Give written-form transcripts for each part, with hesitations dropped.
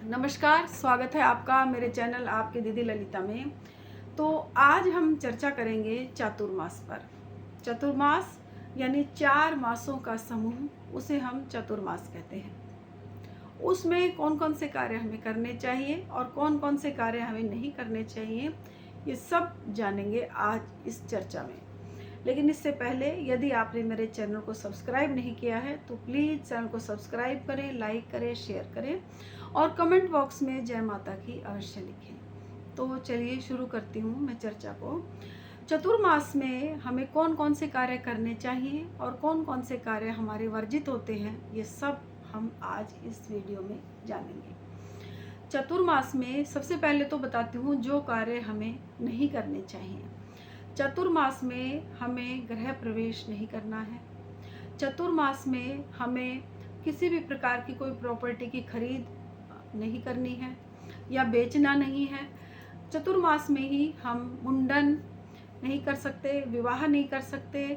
नमस्कार, स्वागत है आपका मेरे चैनल आपकी दीदी ललिता में। तो आज हम चर्चा करेंगे चातुर्मास पर। चातुर्मास यानी 4 मासों का समूह, उसे हम चातुर्मास कहते हैं। उसमें कौन कौन से कार्य हमें करने चाहिए और कौन कौन से कार्य हमें नहीं करने चाहिए, ये सब जानेंगे आज इस चर्चा में। लेकिन इससे पहले यदि आपने मेरे चैनल को सब्सक्राइब नहीं किया है तो प्लीज़ चैनल को सब्सक्राइब करें, लाइक करें, शेयर करें और कमेंट बॉक्स में जय माता की अवश्य लिखें। तो चलिए शुरू करती हूँ मैं चर्चा को। चतुर्मास में हमें कौन कौन से कार्य करने चाहिए और कौन कौन से कार्य हमारे वर्जित होते हैं, ये सब हम आज इस वीडियो में जानेंगे। चतुर्मास में सबसे पहले तो बताती हूँ जो कार्य हमें नहीं करने चाहिए। चतुर्मास में हमें गृह प्रवेश नहीं करना है। चतुर्मास में हमें किसी भी प्रकार की कोई प्रॉपर्टी की खरीद नहीं करनी है या बेचना नहीं है। चतुर्मास में ही हम मुंडन नहीं कर सकते, विवाह नहीं कर सकते,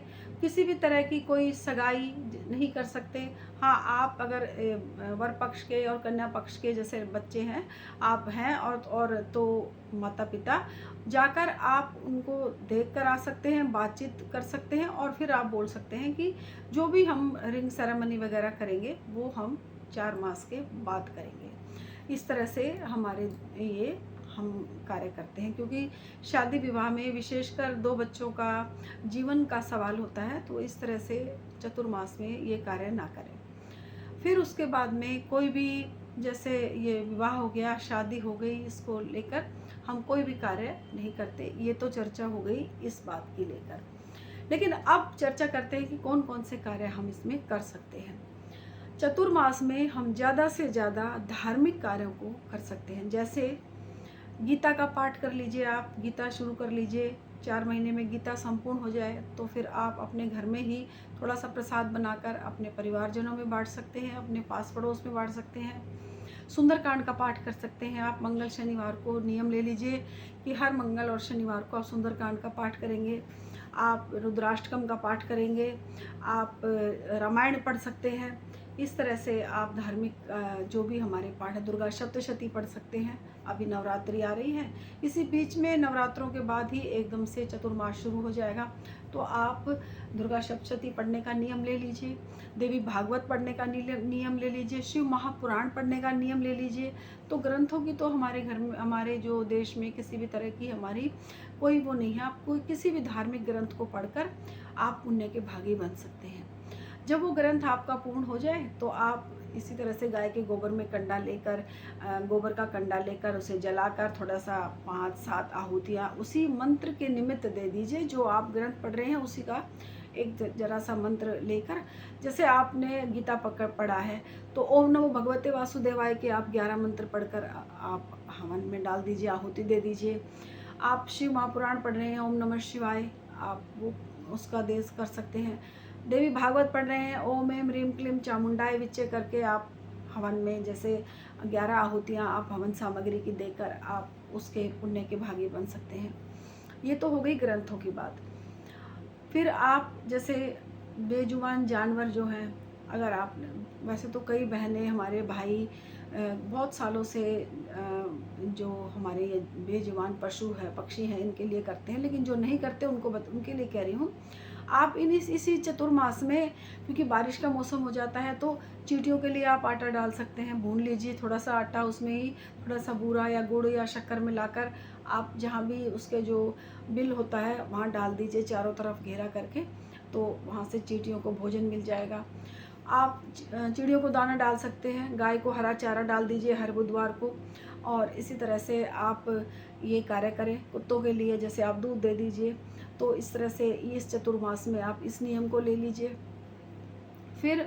किसी भी तरह की कोई सगाई नहीं कर सकते। हाँ, आप अगर वर पक्ष के और कन्या पक्ष के जैसे बच्चे हैं, आप हैं और तो माता पिता जाकर आप उनको देख कर आ सकते हैं, बातचीत कर सकते हैं और फिर आप बोल सकते हैं कि जो भी हम रिंग सेरेमनी वगैरह करेंगे वो हम 4 मास के बाद करेंगे। इस तरह से हमारे ये हम कार्य करते हैं, क्योंकि शादी विवाह में विशेषकर 2 बच्चों का जीवन का सवाल होता है, तो इस तरह से चतुर्मास में ये कार्य ना करें। फिर उसके बाद में कोई भी, जैसे ये विवाह हो गया, शादी हो गई, इसको लेकर हम कोई भी कार्य नहीं करते। ये तो चर्चा हो गई इस बात की लेकर। लेकिन अब चर्चा करते हैं कि कौन कौन से कार्य हम इसमें कर सकते हैं। चतुर्मास में हम ज़्यादा से ज़्यादा धार्मिक कार्यों को कर सकते हैं। जैसे गीता का पाठ कर लीजिए, आप गीता शुरू कर लीजिए। 4 महीने में गीता संपूर्ण हो जाए तो फिर आप अपने घर में ही थोड़ा सा प्रसाद बनाकर अपने परिवारजनों में बांट सकते हैं, अपने पास पड़ोस में बांट सकते हैं। सुंदरकांड का पाठ कर सकते हैं आप। मंगल शनिवार को नियम ले लीजिए कि हर मंगल और शनिवार को आप सुंदरकांड का पाठ करेंगे, आप रुद्राष्टकम का पाठ करेंगे, आप रामायण पढ़ सकते हैं। इस तरह से आप धार्मिक जो भी हमारे पाठ है, दुर्गा सप्तशती पढ़ सकते हैं। अभी नवरात्रि आ रही है, इसी बीच में नवरात्रों के बाद ही एकदम से चतुर्मास शुरू हो जाएगा, तो आप दुर्गा सप्तशती पढ़ने का नियम ले लीजिए, देवी भागवत पढ़ने का नियम ले लीजिए, शिव महापुराण पढ़ने का नियम ले लीजिए। तो ग्रंथों की तो हमारे घर में, हमारे जो देश में किसी भी तरह की हमारी कोई वो नहीं है। आप कोई किसी भी धार्मिक ग्रंथ को पढ़कर आप पुण्य के भागी बन सकते हैं। जब वो ग्रंथ आपका पूर्ण हो जाए तो आप इसी तरह से गाय के गोबर में कंडा लेकर, गोबर का कंडा लेकर उसे जलाकर थोड़ा सा 5-7 आहुतियाँ उसी मंत्र के निमित्त दे दीजिए। जो आप ग्रंथ पढ़ रहे हैं उसी का एक जरा सा मंत्र लेकर, जैसे आपने गीता पढ़ा है तो ओम नमो भगवते वासुदेवाय के आप 11 मंत्र पढ़कर आप हवन में डाल दीजिए, आहुति दे दीजिए। आप शिव महापुराण पढ़ रहे हैं, ओम नमः शिवाय, आप वो उसका देश कर सकते हैं। देवी भागवत पढ़ रहे हैं, ओम एम रीम क्लीम चामुंडाय विच्चे करके आप हवन में जैसे 11 आहुतियाँ आप हवन सामग्री की देकर आप उसके पुण्य के भागी बन सकते हैं। ये तो हो गई ग्रंथों की बात। फिर आप जैसे बेजुबान जानवर जो हैं, अगर आप, वैसे तो कई बहनें, हमारे भाई बहुत सालों से जो हमारे ये बेजुबान पशु है, पक्षी हैं, इनके लिए करते हैं, लेकिन जो नहीं करते उनके लिए कह रही हूँ। आप इसी चतुर्मास में, क्योंकि बारिश का मौसम हो जाता है, तो चींटियों के लिए आप आटा डाल सकते हैं। भून लीजिए थोड़ा सा आटा, उसमें ही थोड़ा सा बूरा या गुड़ या शक्कर मिलाकर आप जहाँ भी उसके जो बिल होता है वहाँ डाल दीजिए, चारों तरफ घेरा करके, तो वहाँ से चींटियों को भोजन मिल जाएगा। आप चिड़ियों को दाना डाल सकते हैं, गाय को हरा चारा डाल दीजिए हर बुधवार को। और इसी तरह से आप ये कार्य करें। कुत्तों के लिए जैसे आप दूध दे दीजिए। तो इस तरह से इस चतुर्मास में आप इस नियम को ले लीजिए। फिर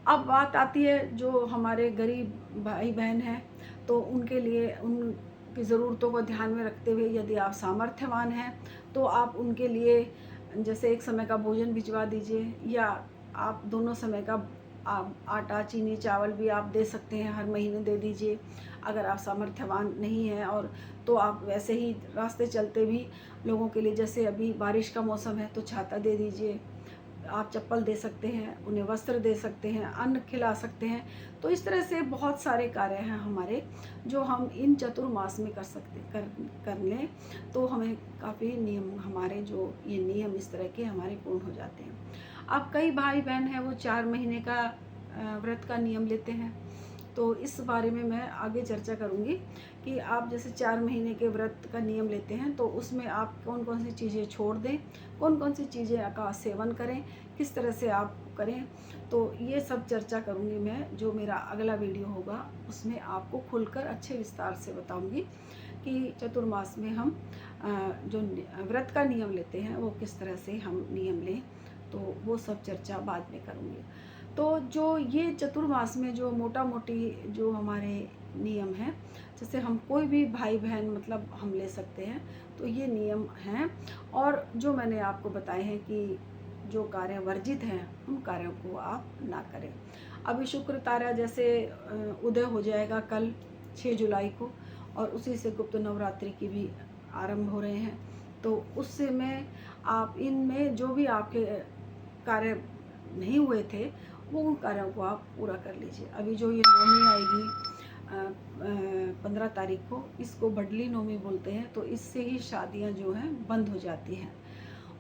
अब बात आती है जो हमारे गरीब भाई बहन हैं, तो उनके लिए उनकी ज़रूरतों को ध्यान में रखते हुए यदि आप सामर्थ्यवान हैं तो आप उनके लिए जैसे एक समय का भोजन भिजवा दीजिए, या आप दोनों समय का आप आटा, चीनी, चावल भी आप दे सकते हैं, हर महीने दे दीजिए। अगर आप सामर्थ्यवान नहीं हैं और तो आप वैसे ही रास्ते चलते भी लोगों के लिए, जैसे अभी बारिश का मौसम है, तो छाता दे दीजिए। आप चप्पल दे सकते हैं, उन्हें वस्त्र दे सकते हैं, अन्न खिला सकते हैं। तो इस तरह से बहुत सारे कार्य हैं हमारे जो हम इन चतुर्मास में कर लें तो हमें काफ़ी नियम, हमारे जो ये नियम इस तरह के हमारे पूर्ण हो जाते हैं। अब कई भाई बहन हैं वो 4 महीने का व्रत का नियम लेते हैं, तो इस बारे में मैं आगे चर्चा करूँगी कि आप जैसे 4 महीने के व्रत का नियम लेते हैं तो उसमें आप कौन कौन सी चीज़ें छोड़ दें, कौन कौन सी चीज़ें का सेवन करें, किस तरह से आप करें। तो ये सब चर्चा करूँगी मैं, जो मेरा अगला वीडियो होगा उसमें आपको खुलकर अच्छे विस्तार से बताऊँगी कि चतुर्मास में हम जो व्रत का नियम लेते हैं वो किस तरह से हम नियम लें, तो वो सब चर्चा बाद में करूँगी। तो जो ये चतुर्मास में जो मोटा मोटी जो हमारे नियम हैं, जैसे हम कोई भी भाई बहन मतलब हम ले सकते हैं, तो ये नियम हैं। और जो मैंने आपको बताए हैं कि जो कार्य वर्जित हैं उन कार्यों को आप ना करें। अभी शुक्र तारा जैसे उदय हो जाएगा कल 6 जुलाई को, और उसी से गुप्त नवरात्रि की भी आरंभ हो रहे हैं। तो उससे में आप इनमें जो भी आपके कार्य नहीं हुए थे वो उन कार्यों को आप पूरा कर लीजिए। अभी जो ये नवमी आएगी 15 तारीख को, इसको बडली नवमी बोलते हैं, तो इससे ही शादियां जो हैं बंद हो जाती हैं।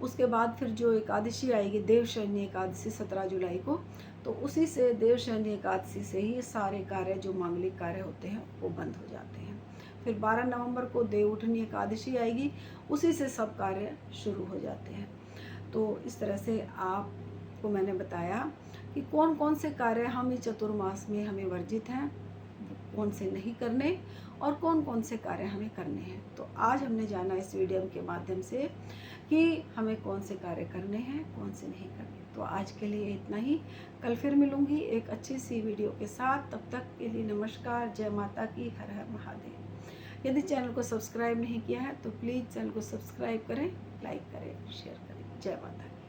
उसके बाद फिर जो एकादशी आएगी देवशयनी एकादशी 17 जुलाई को, तो उसी से देवशयनी एकादशी से ही सारे कार्य जो मांगलिक कार्य होते हैं वो बंद हो जाते हैं। फिर 12 नवंबर को देवउठनी एकादशी आएगी, उसी से सब कार्य शुरू हो जाते हैं। तो इस तरह से आपको मैंने बताया कि कौन कौन से कार्य हम इस चतुर्मास में हमें वर्जित हैं, कौन से नहीं करने, और कौन कौन से कार्य हमें करने हैं। तो आज हमने जाना इस वीडियो के माध्यम से कि हमें कौन से कार्य करने हैं, कौन से नहीं करने। तो आज के लिए इतना ही, कल फिर मिलूंगी एक अच्छी सी वीडियो के साथ। तब तक के लिए नमस्कार, जय माता की, हर हर महादेव। यदि चैनल को सब्सक्राइब नहीं किया है तो प्लीज़ चैनल को सब्सक्राइब करें, लाइक करें, शेयर करें। जय माता की।